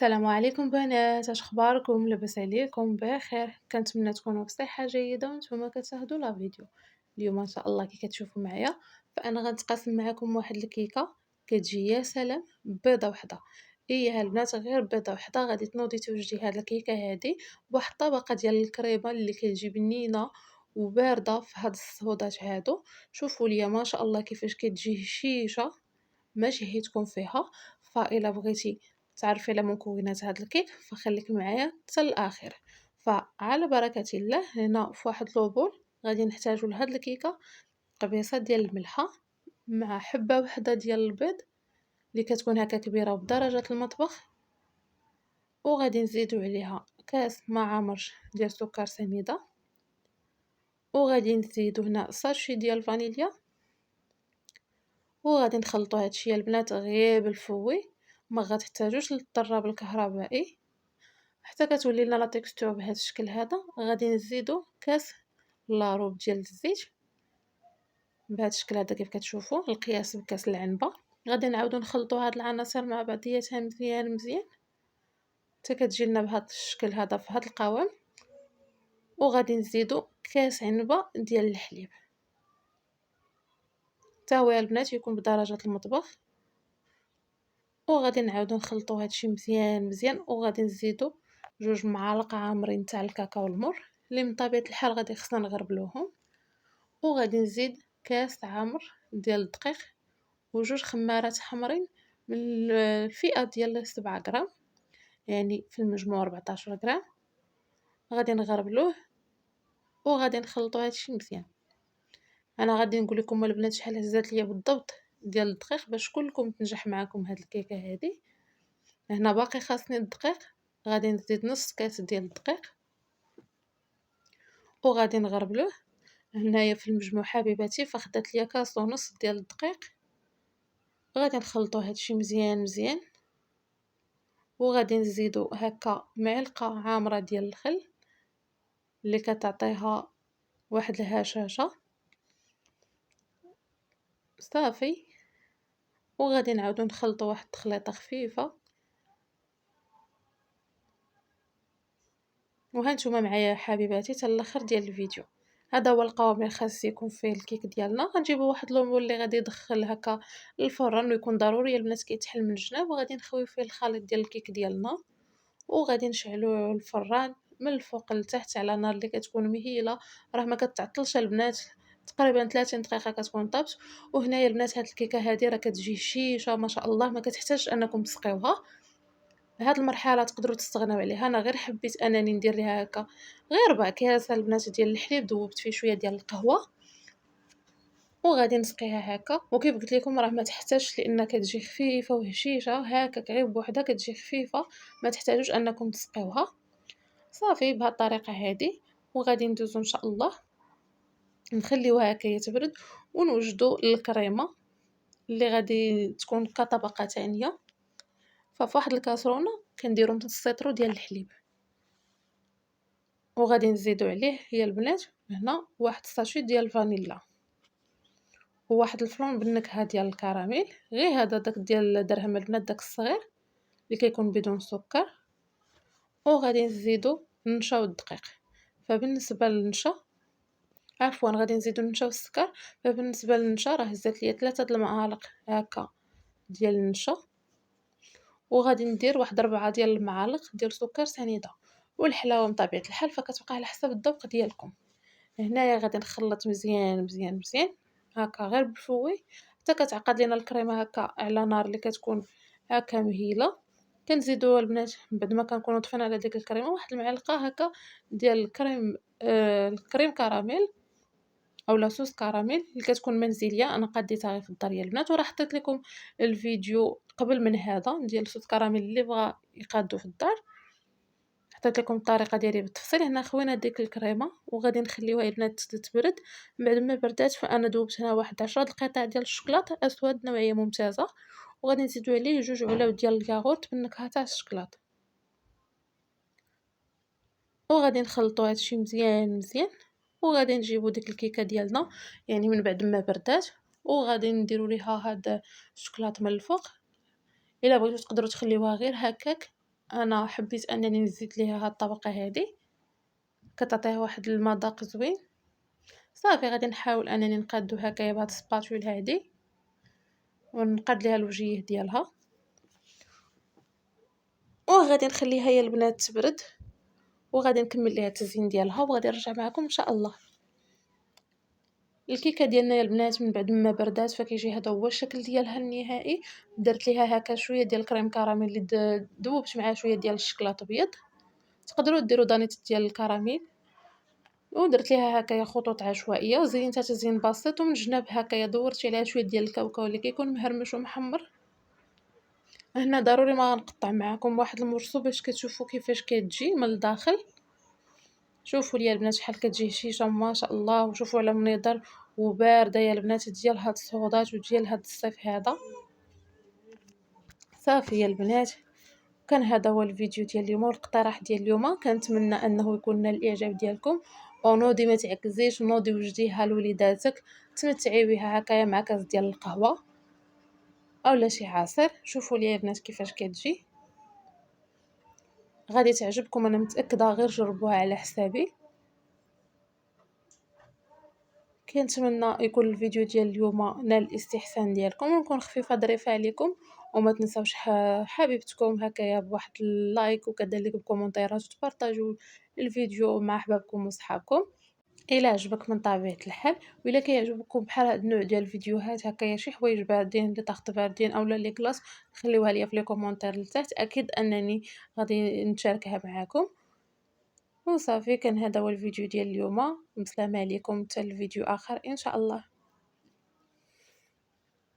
السلام عليكم بنات، اش اخباركم؟ لاباس عليكم؟ بخير، كنتمنى تكونوا بصحه جيده وانتم كتشاهدوا لا فيديو. اليوم ان شاء الله كي كتشوفوا معايا فانا غنتقاسم معكم واحد الكيكه كتجي يا سلام بيضه وحده. هي البنات غير بيضه وحده غادي تنوضي توجدي هاد الكيكه هادي بواحد الطبقه ديال الكريمه اللي كتجي بنينه وبارده في هاد الصهودات هادو. شوفوا ليا ما شاء الله كيفاش كتجي هشيشه، ما شهيتكم فيها. فإلا بغيتي تعرفي على مكونات هاد الكيك فخليك معايا حتى الاخر. فعلى بركه الله هنا في واحد لوبول غادي نحتاجو لهاد الكيكه قبيصه ديال الملحه مع حبه وحده ديال البيض اللي كتكون هكا كبيره بدرجه المطبخ، وغادي نزيدو عليها كاس ما عامرش ديال سكر سنيده، وغادي نزيدو هنا ساشي ديال فانيليا، وغادي نخلطو هادشي البنات غير بالفوي. ما غتحتاجوش للضراب الكهربائي حتى كتولي لنا لا تيكستور بهذا الشكل هذا. غادي نزيدو كاس لاروب ديال الزيت بهذا الشكل هذا كيف كتشوفوا القياس بكاس العنبه. غادي نعاودو نخلطو هاد العناصر مع بعضياتها مزيان مزيان حتى كتجي لنا بهذا الشكل هذا في هذا القوام. وغادي نزيدو كاس عنبه ديال الحليب حتى هو البنات يكون بدرجه المطبخ. وغادي نعاودو نخلطو هادشي مزيان مزيان، وغادي نزيدو 2 معالق عامرين تاع الكاكاو المر اللي من طبيعه الحال غادي خصنا نغربلوهم. وغادي نزيد كاس عامر ديال الدقيق وجوج خمارات حمرين من الفئة ديال 7 غرام، يعني في المجموع 14 غرام. غادي نغربلوه وغادي نخلطو هادشي مزيان. انا غادي نقول لكم البنات شحال هزات ليا بالضبط ديال الدقيق باش كلكم تنجح معكم هاد الكيكه هادي. هنا باقي خاصني الدقيق، غادي نزيد نص كاس ديال الدقيق وغادي نغربلوه. هنايا في المجموع حبيباتي فخدات ليا كاس ونص ديال الدقيق. غادي نخلطو هادشي مزيان مزيان، وغادي نزيدو هكا معلقه عامره ديال الخل اللي كتعطيها واحد الهشاشه صافي. وغادي نعاودو نخلطو واحد التخليطه خفيفه. وهانتوما معايا حبيباتي حتى الاخر ديال الفيديو. هذا هو القوام اللي خاص يكون فيه الكيك ديالنا. غنجيبو واحد لومول اللي غادي يدخل هكا الفران ويكون ضروري البنات كيتحل من الجناب، وغادي نخويو فيه الخليط ديال الكيك ديالنا. وغادي نشعلو الفران من الفوق لتحت على نار اللي كتكون مهيله، راه ما كتعطلش البنات، تقريبا 30 دقيقه كتكون طابت. وهنايا البنات هاد الكيكه هادي راه كتجي هشيشه ما شاء الله، ما كتحتاجش انكم تسقيوها. هاد المرحله تقدروا تستغناو عليها. انا غير حبيت انني ندير ليها هكا غير ربع كاس البنات ديال الحليب ذوبت فيه شويه ديال القهوه وغادي نسقيها هكا. وكيف قلت لكم راه ما تحتاجش لان كتجي خفيفه وهشيشه هكاك غير بوحدها كتجي خفيفه، ما تحتاجوش انكم تسقيوها صافي بهاد الطريقه هادي. وغادي ندوزو ان شاء الله نخليوها هكا تبرد ونوجدو الكريمه اللي غادي تكون كطبقه ثانيه. ففي واحد الكاسرونه كنديرو نص سيطرو ديال الحليب، وغادي نزيدو عليه هي البنات هنا واحد الساشي ديال الفانيلا وواحد الفرون بالنكهه ديال الكراميل، غير هذا داك ديال درهم البنات داك الصغير اللي كيكون بدون سكر. وغادي نزيدو النشا والدقيق. فبالنسبه للنشا غادي نزيدو النشا والسكر. فبالنسبه للنشا راه هزات ليا 3 المعالق هكا ديال النشا، وغادي ندير واحد 4 ديال المعالق ديال سكر سنيده. والحلاوه من طبيعه الحال فكتبقى على حسب الذوق ديالكم. هنايا غادي نخلط مزيان مزيان مزيان هكا غير بالفوي حتى كتعقد لينا الكريمه هكا على نار اللي كتكون هكا مهيله. كنزيدو البنات بعد ما كنكونوا طفينا على ديك الكريمه واحد المعلقه هكا ديال الكريم الكريم كراميل او لاصوص كراميل اللي كتكون منزليه. انا قديتها غير في الدار يا البنات وراه حطيت لكم الفيديو قبل من هذا ديال صوص كراميل اللي بغى يقادو في الدار، حطيت لكم الطريقه ديالي بالتفصيل. هنا خوينا ديك الكريمه وغادي نخليوها البنات تبرد. بعد ما بردات فانا ذوبت هنا واحد 10 القطع ديال الشوكولاط اسود نوعيه ممتازه، وغادي نزيدو عليه 2 علاوه ديال الياغورت بالنكهه تاع الشوكولاط. وغادي نخلطوا هادشي مزيان مزيان. وغادي نجيبو ديك الكيكه ديالنا يعني من بعد ما بردات، وغادي نديرو ليها هاد الشوكولاط من الفوق. الا بغيتو تقدروا تخليوها غير هكاك أنا حبيت أنني نزيد ليها هاد الطبقة هادي، كتعطيها واحد المذاق زوين. صافي غادي نحاول أنني نقادو هكايا بهاد السباتول هادي، ونقاد ليها الوجيه ديالها، وغادي نخليها يا البنات تبرد، وغادي نكمل ليها التزيين ديالها، وغادي نرجع معكم إن شاء الله. الكيكة ديالنا يا البنات من بعد ما بردات فكيجي هذا هو الشكل ديالها النهائي. درت ليها هكا شويه ديال الكريم كراميل اللي ذوبت معاه شويه ديال الشكلاط ابيض، تقدروا ديروا دانيت ديال الكراميل، ودرت ليها هكايا خطوط عشوائيه وزينتها تزيين بسيط، ومن الجناب هكايا دورت عليها شويه ديال الكاوكاو اللي كيكون مهرمش ومحمر. هنا ضروري ما غنقطع معكم واحد المرسو باش كتشوفوا كيفاش كتجي من الداخل. شوفوا ليا البنات شحال كتجي هشيشه ما شاء الله، وشوفوا على منظر وبارده يا البنات ديال هاد الصوصات وديال هاد الصيف هذا. صافي يا البنات، كان هذا هو الفيديو ديال اليوم والاقتراح ديال اليوم. كنتمنى انه يكون نال الاعجاب ديالكم، ونوضي ما تعكزيش، نوضي وجديها لوليداتك، تمتعي بها هكايا مع كاس ديال القهوه اولا شي عصير. شوفوا ليا البنات كيفاش كتجي، غادي تعجبكم انا متاكده، غير جربوها على حسابي. كنتمنى يكون الفيديو ديال اليوم نال الاستحسان ديالكم، ونكون خفيفه ظريفه عليكم. وما تنساوش حبيبتكم هكايا بواحد اللايك، وكذلك بكومونتيرات، وتبارطاجوا الفيديو مع احبابكم وصحابكم الى عجبك من طبيعه الحال. وإلا كيعجبكم بحال هاد النوع ديال الفيديوهات هكايا شي حوايج باردين اللي طاخت باردين اولا لي كلاس، خليوها ليا في لي كومونتير لتحت، اكيد انني غادي نشاركها معكم. وصافي كان هذا هو الفيديو ديال اليوم، بسلامه عليكم حتى الفيديو اخر ان شاء الله.